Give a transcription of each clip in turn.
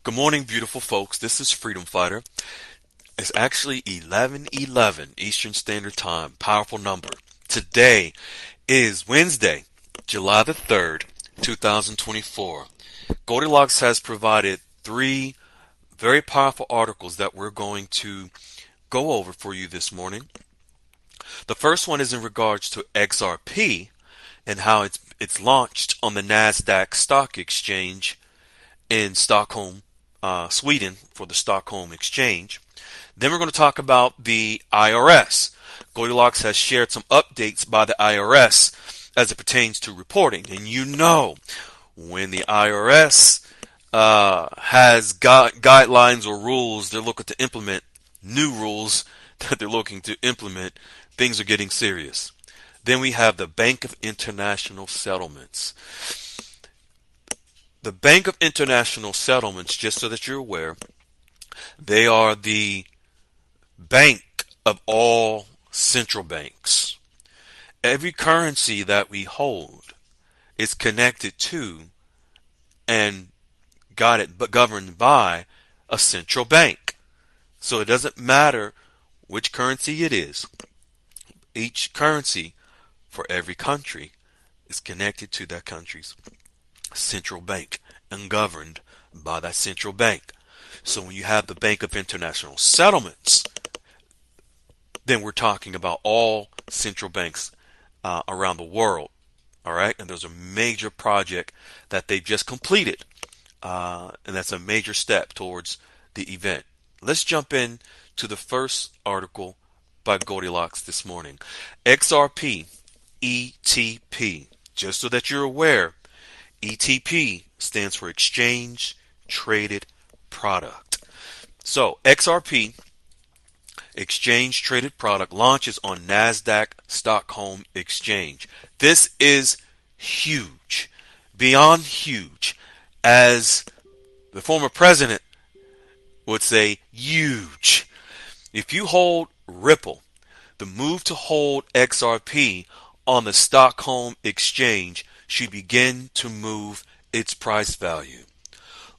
Good morning, beautiful folks. This is Freedom Fighter. It's actually 11:11 Eastern Standard Time. Powerful number. Today is Wednesday, July the 3rd, 2024. Goldilocks has provided three very powerful articles that we're going to go over for you this morning. The first one is in regards to XRP and how it's launched on the Nasdaq Stock Exchange in Stockholm, Sweden, for the Stockholm Exchange. Then we're going to talk about the IRS. Goldilocks has shared some updates by the IRS as it pertains to reporting. And when the IRS has guidelines or rules they're looking to implement, new rules that they're looking to implement, things are getting serious. Then we have the Bank of International Settlements. The Bank of International Settlements, just so that you're aware, they are the bank of all central banks. Every currency that we hold is connected to and governed by a central bank. So it doesn't matter which currency it is. Each currency for every country is connected to that country's central bank and governed by that central bank. So when you have the Bank of International Settlements, then we're talking about all central banks around the world. All right, and there's a major project that they've just completed, and that's a major step towards the event. Let's jump in to the first article by Goldilocks this morning. XRP, ETP. Just so that you're aware, ETP stands for Exchange Traded Product. So XRP, Exchange Traded Product, launches on Nasdaq Stockholm Exchange. This is huge, beyond huge, as the former president would say, huge. If you hold Ripple, the move to hold XRP on the Stockholm Exchange should begin to move its price value.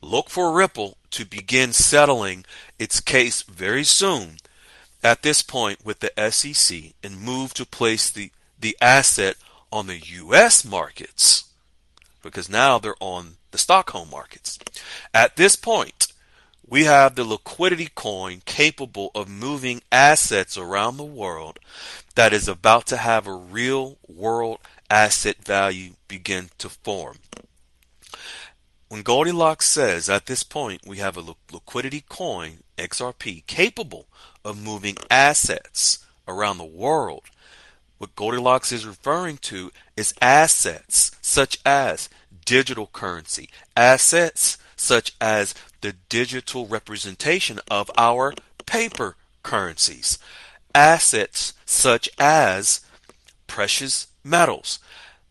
Look for Ripple to begin settling its case very soon at this point with the SEC and move to place the asset on the U.S. markets, because now they're on the Stockholm markets. At this point, we have the liquidity coin capable of moving assets around the world that is about to have a real world asset value begin to form. When Goldilocks says at this point we have a liquidity coin, XRP, capable of moving assets around the world, what Goldilocks is referring to is assets such as digital currency, assets such as the digital representation of our paper currencies, assets such as precious metals.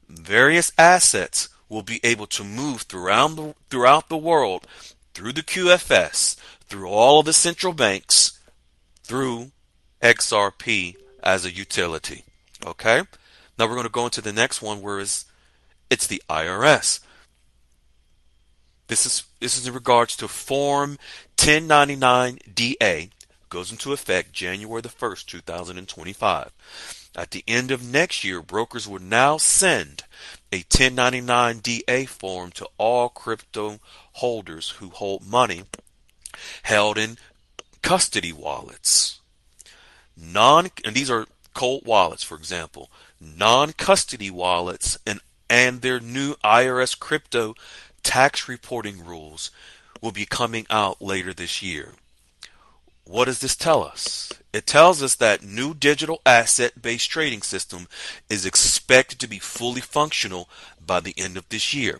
Various assets will be able to move throughout the world, through the QFS, through all of the central banks, through XRP as a utility. Okay? Now we're going to go into the next one, where it's the IRS. This is in regards to Form 1099-DA, goes into effect January the 1st, 2025. At the end of next year, brokers will now send a 1099-DA form to all crypto holders who hold money held in custody wallets. And these are cold wallets, for example. Non-custody wallets and their new IRS crypto tax reporting rules will be coming out later this year. What does this tell us? It tells us that new digital asset-based trading system is expected to be fully functional by the end of this year.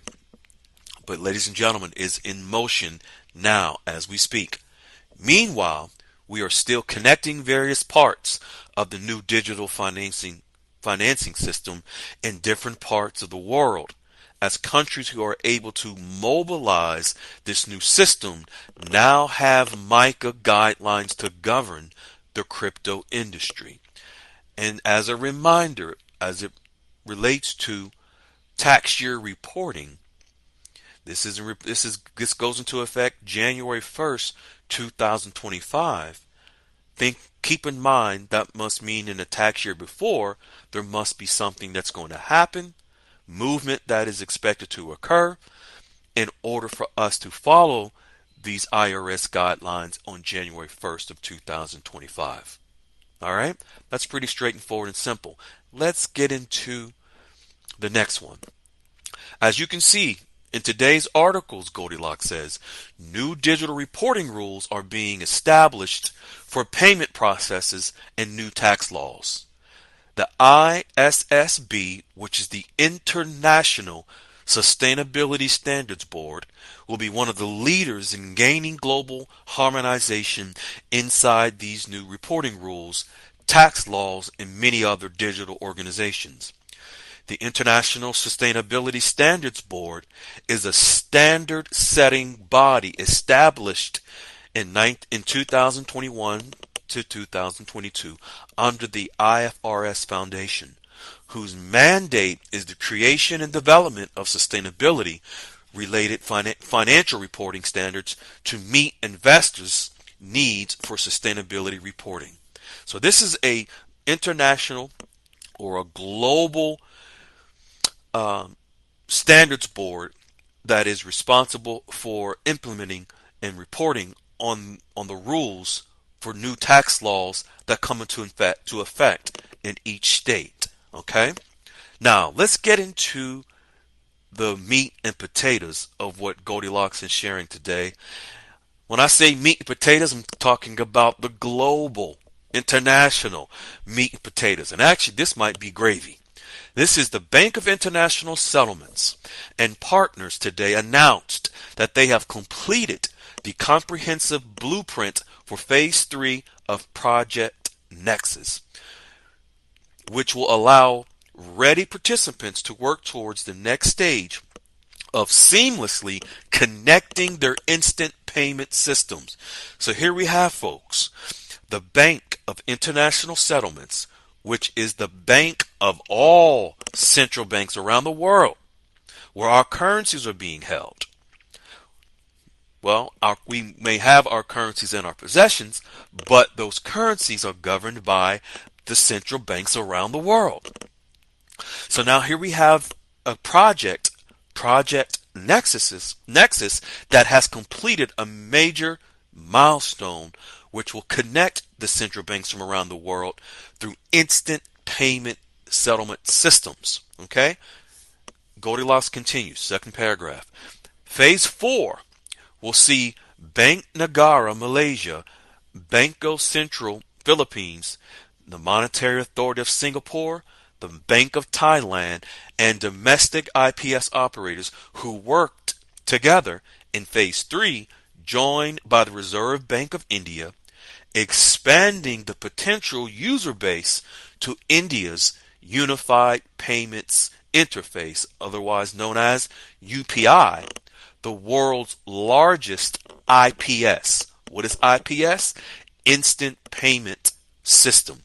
But ladies and gentlemen, is in motion now as we speak. Meanwhile, we are still connecting various parts of the new digital financing system in different parts of the world, as countries who are able to mobilize this new system now have MiCA guidelines to govern the crypto industry. And as a reminder, as it relates to tax year reporting, This goes into effect January 1st, 2025. Keep in mind that must mean in the tax year before, there must be something that's going to happen, movement that is expected to occur in order for us to follow these IRS guidelines on January 1st of 2025. All right? That's pretty straightforward and simple. Let's get into the next one. As you can see in today's articles, Goldilocks says, new digital reporting rules are being established for payment processes and new tax laws. The ISSB, which is the International Sustainability Standards Board, will be one of the leaders in gaining global harmonization inside these new reporting rules, tax laws, and many other digital organizations. The International Sustainability Standards Board is a standard-setting body established in 2021 to 2022 under the IFRS Foundation, whose mandate is the creation and development of sustainability-related financial reporting standards to meet investors' needs for sustainability reporting. So this is a international or a global standards board that is responsible for implementing and reporting on the rules for new tax laws that come into effect in each state. Okay? Now, let's get into the meat and potatoes of what Goldilocks is sharing today. When I say meat and potatoes, I'm talking about the global, international meat and potatoes. And actually, this might be gravy. This is the Bank of International Settlements and Partners today announced that they have completed the comprehensive blueprint for Phase 3 of Project Nexus, which will allow ready participants to work towards the next stage of seamlessly connecting their instant payment systems. So here we have, folks, the Bank of International Settlements, which is the bank of all central banks around the world, where our currencies are being held. Well, we may have our currencies in our possessions, but those currencies are governed by the central banks around the world. So now here we have a Project Nexus, that has completed a major milestone which will connect the central banks from around the world through instant payment settlement systems. Okay? Goldilocks continues, second paragraph. Phase 4 will see Bank Negara Malaysia, Banco Central Philippines, the Monetary Authority of Singapore, the Bank of Thailand, and domestic IPS operators who worked together in Phase 3, joined by the Reserve Bank of India, expanding the potential user base to India's Unified Payments Interface, otherwise known as UPI, the world's largest IPS. What is IPS? Instant Payment System.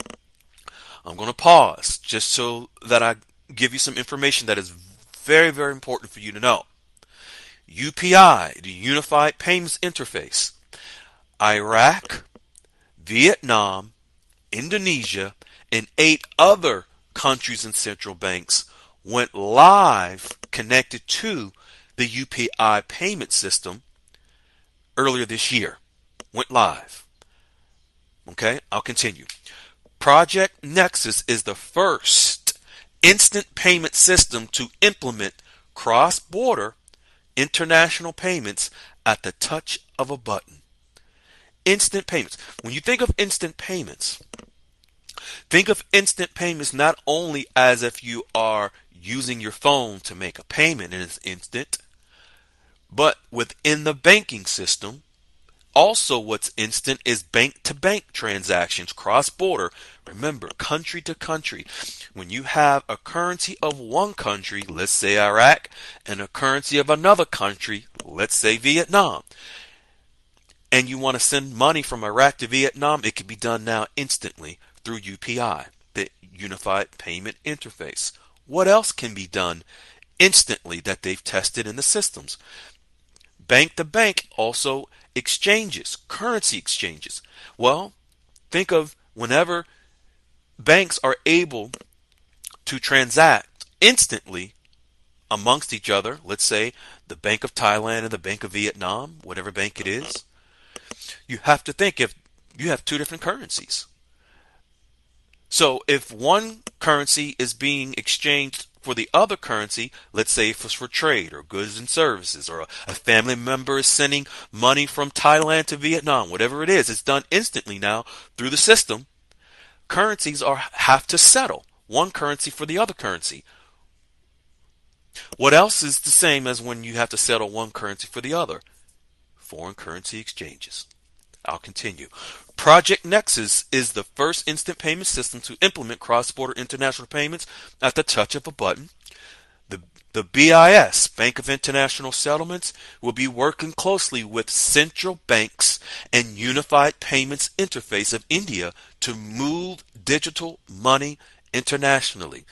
I'm going to pause just so that I give you some information that is very, very important for you to know. UPI, the Unified Payments Interface. Iraq, Vietnam, Indonesia, and 8 other countries and central banks went live connected to the UPI payment system earlier this year. Went live. Okay, I'll continue. Project Nexus is the first instant payment system to implement cross-border international payments at the touch of a button. Instant payments. When you think of instant payments, think of instant payments not only as if you are using your phone to make a payment and it's instant, but within the banking system, also what's instant is bank-to-bank transactions, cross-border. Remember, country to country. When you have a currency of one country, let's say Iraq, and a currency of another country, let's say Vietnam, and you want to send money from Iraq to Vietnam, it can be done now instantly through UPI, the Unified Payment Interface. What else can be done instantly that they've tested in the systems. Bank to bank also exchanges, currency exchanges. Well, think of whenever banks are able to transact instantly amongst each other, let's say the Bank of Thailand and the Bank of Vietnam, whatever bank it is, you have to think if you have two different currencies. So if one currency is being exchanged for the other currency, let's say if it's for trade or goods and services, or a family member is sending money from Thailand to Vietnam, whatever it is, it's done instantly now through the system. Currencies have to settle one currency for the other currency. What else is the same as when you have to settle one currency for the other? Foreign currency exchanges. I'll continue. Project Nexus is the first instant payment system to implement cross-border international payments at the touch of a button. The BIS, Bank of International Settlements, will be working closely with central banks and Unified Payments Interface of India to move digital money internationally.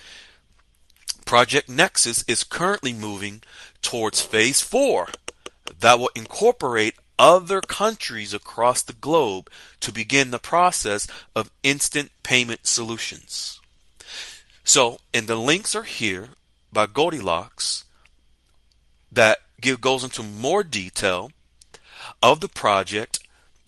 Project Nexus is currently moving towards phase 4 that will incorporate other countries across the globe to begin the process of instant payment solutions. So, and the links are here by Goldilocks that goes into more detail of the project.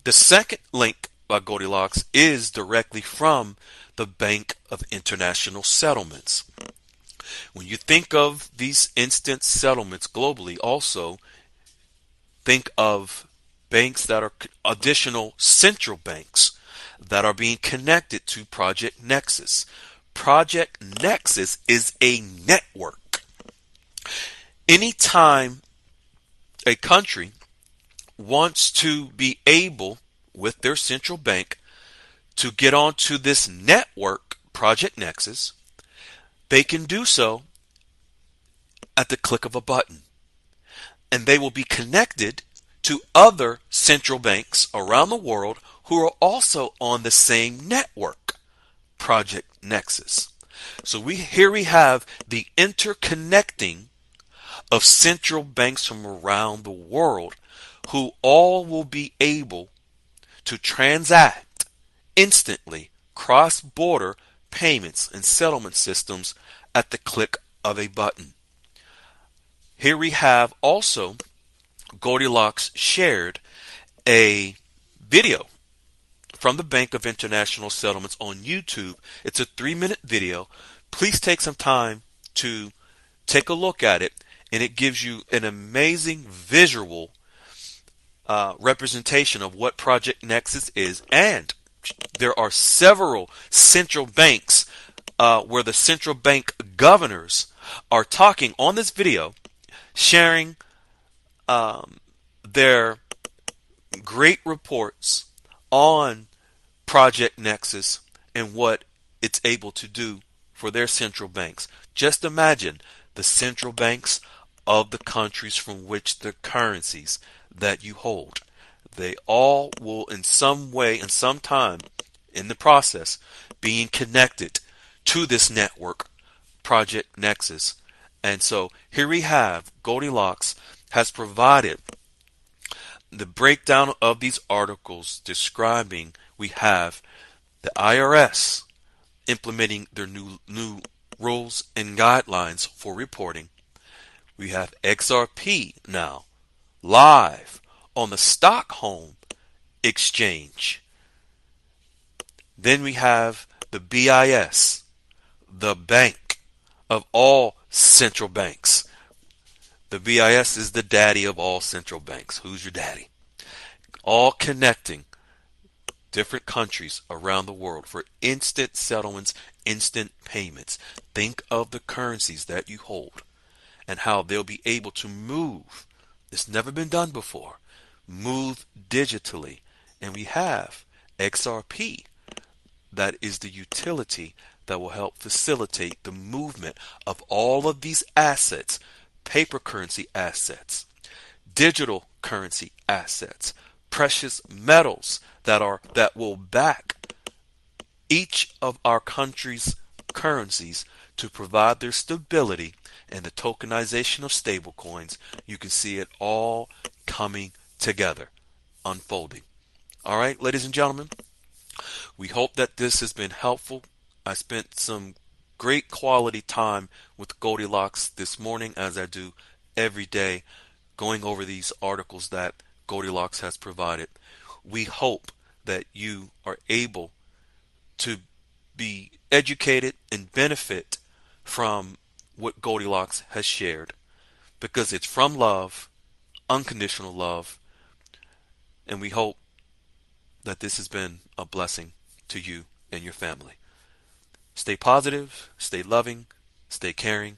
The second link by Goldilocks is directly from the Bank of International Settlements. When you think of these instant settlements globally, also think of banks that are additional central banks that are being connected to Project Nexus. Project Nexus is a network. Anytime a country wants to be able, with their central bank, to get onto this network, Project Nexus, they can do so at the click of a button. And they will be connected to other central banks around the world who are also on the same network, Project Nexus. So here we have the interconnecting of central banks from around the world who all will be able to transact instantly cross-border payments and settlement systems at the click of a button. Here we have also Goldilocks shared a video from the Bank of International Settlements on YouTube. It's a 3-minute video. Please take some time to take a look at it, and it gives you an amazing visual representation of what Project Nexus is. And there are several central banks where the central bank governors are talking on this video, sharing their great reports on Project Nexus and what it's able to do for their central banks. Just imagine the central banks of the countries from which the currencies that you hold. They all will in some way and some time in the process being connected to this network, Project Nexus. And so here we have Goldilocks has provided the breakdown of these articles describing we have the IRS implementing their new rules and guidelines for reporting. We have XRP now live on the Stockholm Exchange. Then we have the BIS, the bank of all central banks. The BIS is the daddy of all central banks. Who's your daddy? All connecting different countries around the world for instant settlements, instant payments. Think of the currencies that you hold and how they'll be able to move. It's never been done before. Move digitally. And we have XRP. That is the utility that will help facilitate the movement of all of these assets, paper currency assets, digital currency assets, precious metals that will back each of our country's currencies to provide their stability and the tokenization of stablecoins, you can see it all coming together, unfolding. All right, ladies and gentlemen, we hope that this has been helpful. I spent some great quality time with Goldilocks this morning, as I do every day, going over these articles that Goldilocks has provided. We hope that you are able to be educated and benefit from what Goldilocks has shared, because it's from love, unconditional love, and we hope that this has been a blessing to you and your family. Stay positive, stay loving, stay caring.